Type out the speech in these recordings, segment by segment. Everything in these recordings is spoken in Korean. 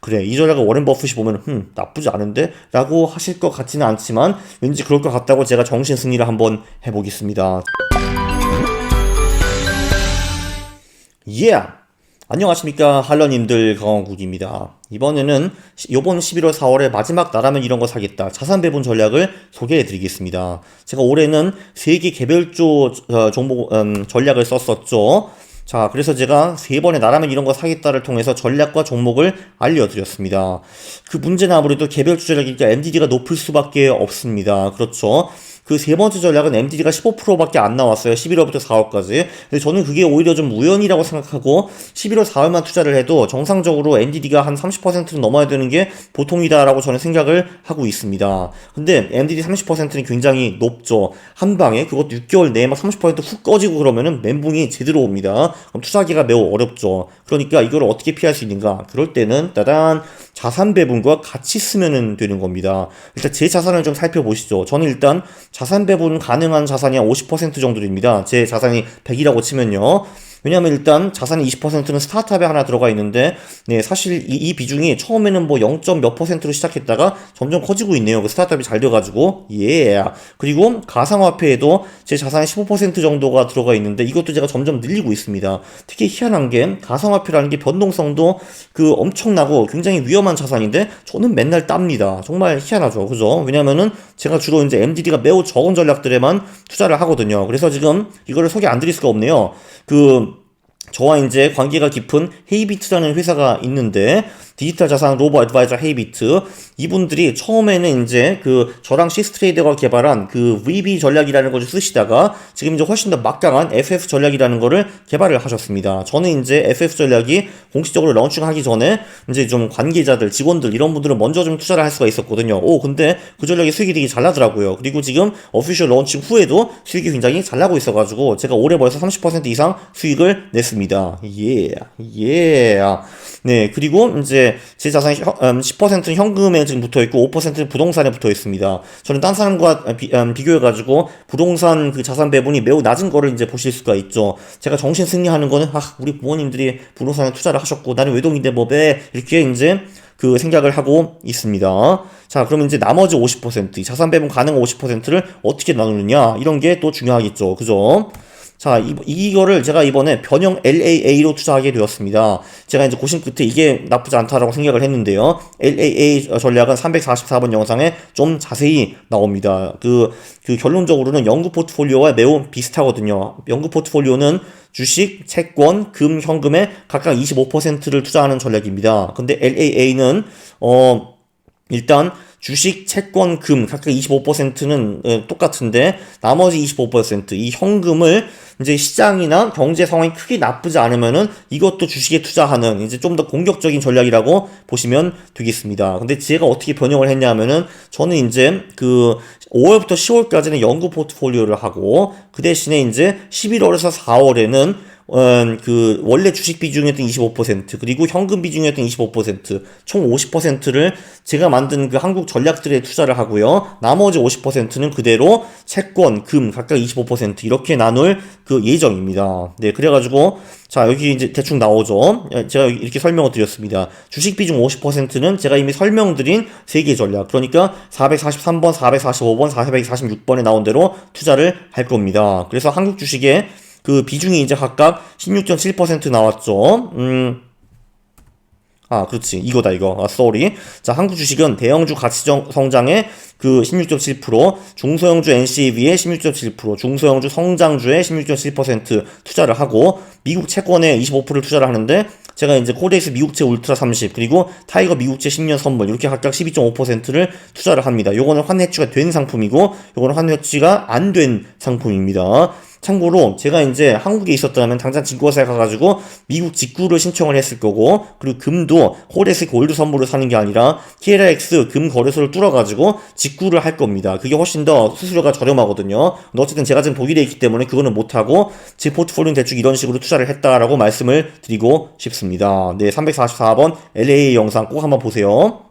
그래, 이 전략을 워렌 버핏이 보면 나쁘지 않은데? 라고 하실 것 같지는 않지만 왠지 그럴 것 같다고 제가 정신 승리를 한번 해보겠습니다. 안녕하십니까, 할러님들. 강원국입니다. 이번에는 요번 11월 4월에 마지막 나라면 이런 거 사겠다 자산 배분 전략을 소개해 드리겠습니다. 제가 올해는 3개 개별조 종목 전략을 썼었죠. 자, 그래서 제가 3번의 나라면 이런 거 사겠다를 통해서 전략과 종목을 알려드렸습니다. 그 문제는 아무래도 개별주 전략이니까 MDD가 높을 수밖에 없습니다. 그렇죠. 그 3번째 전략은 MDD가 15%밖에 안 나왔어요. 11월부터 4월까지. 근데 저는 그게 오히려 좀 우연이라고 생각하고 11월 4월만 투자를 해도 정상적으로 MDD가 한 30%는 넘어야 되는 게 보통이다라고 저는 생각을 하고 있습니다. 근데 MDD 30%는 굉장히 높죠. 한 방에 그것도 6개월 내에 막 30%훅 꺼지고 그러면은 멘붕이 제대로 옵니다. 그럼 투자하기가 매우 어렵죠. 그러니까 이걸 어떻게 피할 수 있는가? 그럴 때는 따단 자산 배분과 같이 쓰면 되는 겁니다. 일단 제 자산을 좀 살펴보시죠. 저는 일단 자산 배분 가능한 자산이 한 50% 정도입니다. 제 자산이 100이라고 치면요. 왜냐하면 일단 자산의 20%는 스타트업에 하나 들어가 있는데, 네, 사실 이 비중이 처음에는 뭐 0. 몇 %로 시작했다가 점점 커지고 있네요. 그 스타트업이 잘 돼가지고. 그리고 가상화폐에도 제 자산의 15% 정도가 들어가 있는데, 이것도 제가 점점 늘리고 있습니다. 특히 희한한 게 가상화폐라는 게 변동성도 엄청나고 굉장히 위험한 자산인데, 저는 맨날 땁니다. 정말 희한하죠. 그죠? 왜냐면은 제가 주로 이제 MDD가 매우 적은 전략들에만 투자를 하거든요. 그래서 지금 이거를 소개 안 드릴 수가 없네요. 저와 이제 관계가 깊은 헤이비트라는 회사가 있는데, 디지털 자산 로보 애드바이저 헤이비트, 이분들이 처음에는 이제 저랑 시스트레이더가 개발한 VB 전략이라는 걸 쓰시다가 지금 이제 훨씬 더 막강한 FF 전략이라는 거를 개발을 하셨습니다. 저는 이제 FF 전략이 공식적으로 런칭하기 전에 이제 좀 관계자들, 직원들 이런 분들은 먼저 좀 투자를 할 수가 있었거든요. 근데 그 전략이 수익이 되게 잘 나더라고요. 그리고 지금 오피셜 런칭 후에도 수익이 굉장히 잘 나고 있어가지고 제가 올해 벌써 30% 이상 수익을 냈습니다. 네, 그리고 이제 제 자산이 10%는 현금에 지금 붙어 있고 5%는 부동산에 붙어 있습니다. 저는 딴 사람과 비교해가지고 부동산 자산 배분이 매우 낮은 거를 이제 보실 수가 있죠. 제가 정신 승리하는 거는 우리 부모님들이 부동산에 투자를 하셨고 나는 외동인데 이렇게 이제 생각을 하고 있습니다. 자, 그러면 이제 나머지 50%, 자산 배분 가능 50%를 어떻게 나누느냐, 이런 게 또 중요하겠죠. 그죠? 자, 이거를 제가 이번에 변형 LAA로 투자하게 되었습니다. 제가 이제 고심 끝에 이게 나쁘지 않다라고 생각을 했는데요. LAA 전략은 344번 영상에 좀 자세히 나옵니다. 결론적으로는 연구 포트폴리오와 매우 비슷하거든요. 연구 포트폴리오는 주식, 채권, 금, 현금에 각각 25%를 투자하는 전략입니다. 근데 LAA는 일단 주식, 채권, 금 각각 25%는 똑같은데 나머지 25% 이 현금을 이제 시장이나 경제 상황이 크게 나쁘지 않으면은 이것도 주식에 투자하는 이제 좀 더 공격적인 전략이라고 보시면 되겠습니다. 근데 제가 어떻게 변형을 했냐면은 저는 이제 5월부터 10월까지는 연구 포트폴리오를 하고 그 대신에 이제 11월에서 4월에는 원래 주식 비중이었던 25%, 그리고 현금 비중이었던 25%, 총 50%를 제가 만든 한국 전략들에 투자를 하고요. 나머지 50%는 그대로 채권, 금, 각각 25% 이렇게 나눌 예정입니다. 네, 그래가지고, 자, 여기 이제 대충 나오죠. 제가 이렇게 설명을 드렸습니다. 주식 비중 50%는 제가 이미 설명드린 3개 전략. 그러니까 443번, 445번, 446번에 나온 대로 투자를 할 겁니다. 그래서 한국 주식에 비중이 이제 각각 16.7% 나왔죠. 그렇지. 이거다, 이거. sorry. 자, 한국 주식은 대형주 가치 성장의 16.7%, 중소형주 NCAB의 16.7%, 중소형주 성장주의 16.7% 투자를 하고, 미국 채권에 25%를 투자를 하는데, 제가 이제 코덱스 미국채 울트라 30, 그리고 타이거 미국채 10년 선물, 이렇게 각각 12.5%를 투자를 합니다. 요거는 환해치가 된 상품이고, 요거는 환해치가 안 된 상품입니다. 참고로 제가 이제 한국에 있었다면 당장 증권사에 가가지고 미국 직구를 신청을 했을 거고, 그리고 금도 코덱스 골드 선물을 사는 게 아니라 TLX 금 거래소를 뚫어가지고 직구를 할 겁니다. 그게 훨씬 더 수수료가 저렴하거든요. 근데 어쨌든 제가 지금 독일에 있기 때문에 그거는 못하고 제 포트폴리오는 대충 이런 식으로 투자를 했다라고 말씀을 드리고 싶습니다. 네, 344번 LA 영상 꼭 한번 보세요.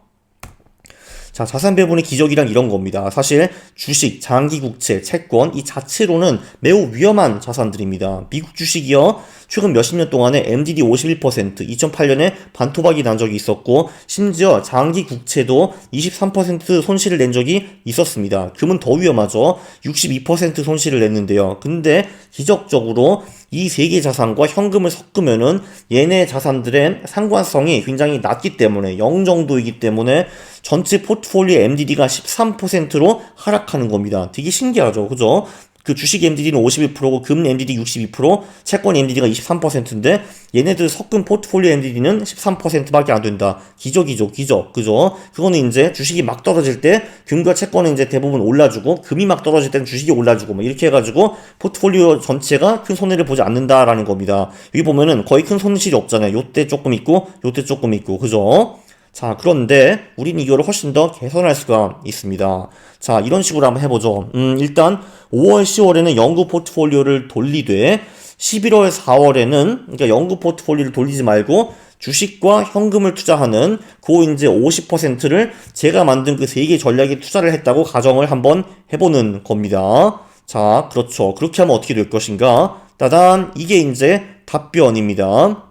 자, 자산 배분의 기적이란 이런 겁니다. 사실 주식, 장기 국채, 채권 이 자체로는 매우 위험한 자산들입니다. 미국 주식이요. 최근 몇십 년 동안에 MDD 51%, 2008년에 반토막이 난 적이 있었고 심지어 장기 국채도 23% 손실을 낸 적이 있었습니다. 금은 더 위험하죠. 62% 손실을 냈는데요. 근데 기적적으로 이 세 개 자산과 현금을 섞으면은 얘네 자산들의 상관성이 굉장히 낮기 때문에 0 정도이기 때문에 전체 포트폴리오 MDD가 13%로 하락하는 겁니다. 되게 신기하죠. 그죠? 그 주식 MDD는 51%고 금 MDD 62%, 채권 MDD가 23%인데 얘네들 섞은 포트폴리오 MDD는 13%밖에 안 된다. 기적이죠, 기적. 그죠? 그거는 이제 주식이 막 떨어질 때 금과 채권은 이제 대부분 올라주고 금이 막 떨어질 때는 주식이 올라주고 뭐 이렇게 해가지고 포트폴리오 전체가 큰 손해를 보지 않는다라는 겁니다. 여기 보면은 거의 큰 손실이 없잖아요. 요때 조금 있고 요때 조금 있고 그죠? 자, 그런데 우린 이거를 훨씬 더 개선할 수가 있습니다. 자, 이런 식으로 한번 해보죠. 일단 5월, 10월에는 연구 포트폴리오를 돌리되 11월, 4월에는 그러니까 연구 포트폴리오를 돌리지 말고 주식과 현금을 투자하는 그 이제 50%를 제가 만든 그 세 개 전략에 투자를 했다고 가정을 한번 해보는 겁니다. 자, 그렇죠. 그렇게 하면 어떻게 될 것인가? 따단, 이게 이제 답변입니다.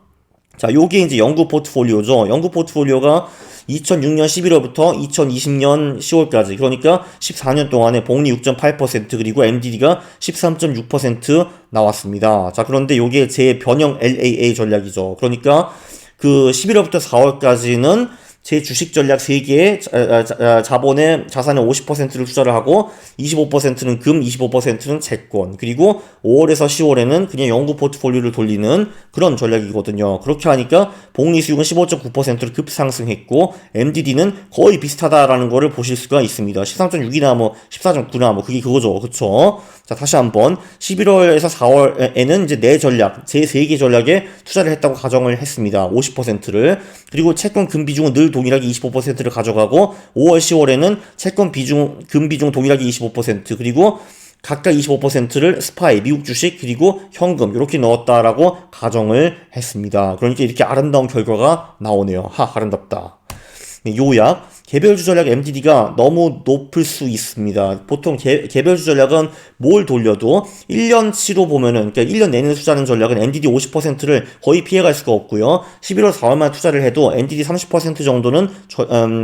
자, 요게 이제 연구 포트폴리오죠. 연구 포트폴리오가 2006년 11월부터 2020년 10월까지 그러니까 14년 동안에 복리 6.8% 그리고 MDD가 13.6% 나왔습니다. 자, 그런데 요게 제 변형 LAA 전략이죠. 그러니까 그 11월부터 4월까지는 제 주식 전략 3개의 자본의 자산의 50%를 투자를 하고 25%는 금, 25%는 채권 그리고 5월에서 10월에는 그냥 연구 포트폴리오를 돌리는 그런 전략이거든요. 그렇게 하니까 복리 수익은 15.9%로 급상승했고 MDD는 거의 비슷하다라는 거를 보실 수가 있습니다. 13.6이나 뭐 14.9나 뭐 그게 그거죠. 그쵸? 자, 다시 한번 11월에서 4월에는 이제 내 전략, 제 3개 전략에 투자를 했다고 가정을 했습니다. 50%를. 그리고 채권 금 비중은 늘 동일하게 25%를 가져가고 5월, 10월에는 채권 비중, 금 비중 동일하게 25% 그리고 각각 25%를 스파이, 미국 주식 그리고 현금 이렇게 넣었다라고 가정을 했습니다. 그러니까 이렇게 아름다운 결과가 나오네요. 아름답다. 네, 요약. 개별주 전략 MDD가 너무 높을 수 있습니다. 보통 개별주 전략은 뭘 돌려도 1년치로 보면은, 그러니까 1년 내내 투자하는 전략은 MDD 50%를 거의 피해갈 수가 없고요. 11월 4월만 투자를 해도 MDD 30% 정도는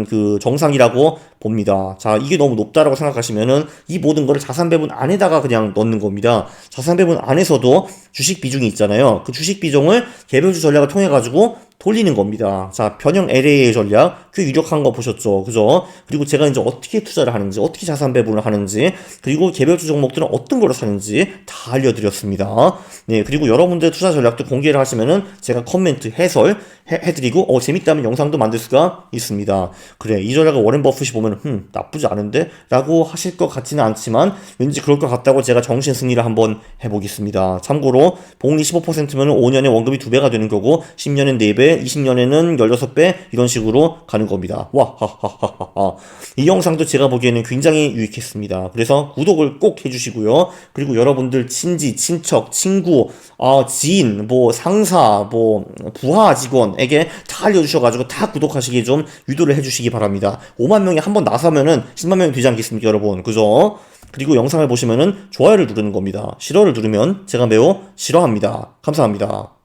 그 정상이라고 봅니다. 자, 이게 너무 높다라고 생각하시면은 이 모든 거를 자산 배분 안에다가 그냥 넣는 겁니다. 자산 배분 안에서도 주식 비중이 있잖아요. 그 주식 비중을 개별주 전략을 통해 가지고 돌리는 겁니다. 자, 변형 LAA 전략, 그 유력한 거 보셨죠? 그죠? 그리고 제가 이제 어떻게 투자를 하는지, 어떻게 자산 배분을 하는지, 그리고 개별주 종목들은 어떤 거를 사는지 다 알려드렸습니다. 네, 그리고 여러분들의 투자 전략도 공개를 하시면은 제가 코멘트 해드리고, 재밌다면 영상도 만들 수가 있습니다. 그래, 이 전략을 워렌 버핏이 보면, 나쁘지 않은데? 라고 하실 것 같지는 않지만, 왠지 그럴 것 같다고 제가 정신 승리를 한번 해보겠습니다. 참고로, 복리 15%면 5년에 원금이 2배가 되는 거고, 10년엔 4배, 20년에는 16배 이런 식으로 가는 겁니다. 와, 하하하하. 이 영상도 제가 보기에는 굉장히 유익했습니다. 그래서 구독을 꼭 해주시고요. 그리고 여러분들 친지, 친척, 친구, 지인, 뭐 상사, 뭐 부하 직원에게 다 알려주셔가지고 다 구독하시게 좀 유도를 해주시기 바랍니다. 5만 명이 한번 나서면은 10만 명이 되지 않겠습니까, 여러분? 그죠? 그리고 영상을 보시면은 좋아요를 누르는 겁니다. 싫어를 누르면 제가 매우 싫어합니다. 감사합니다.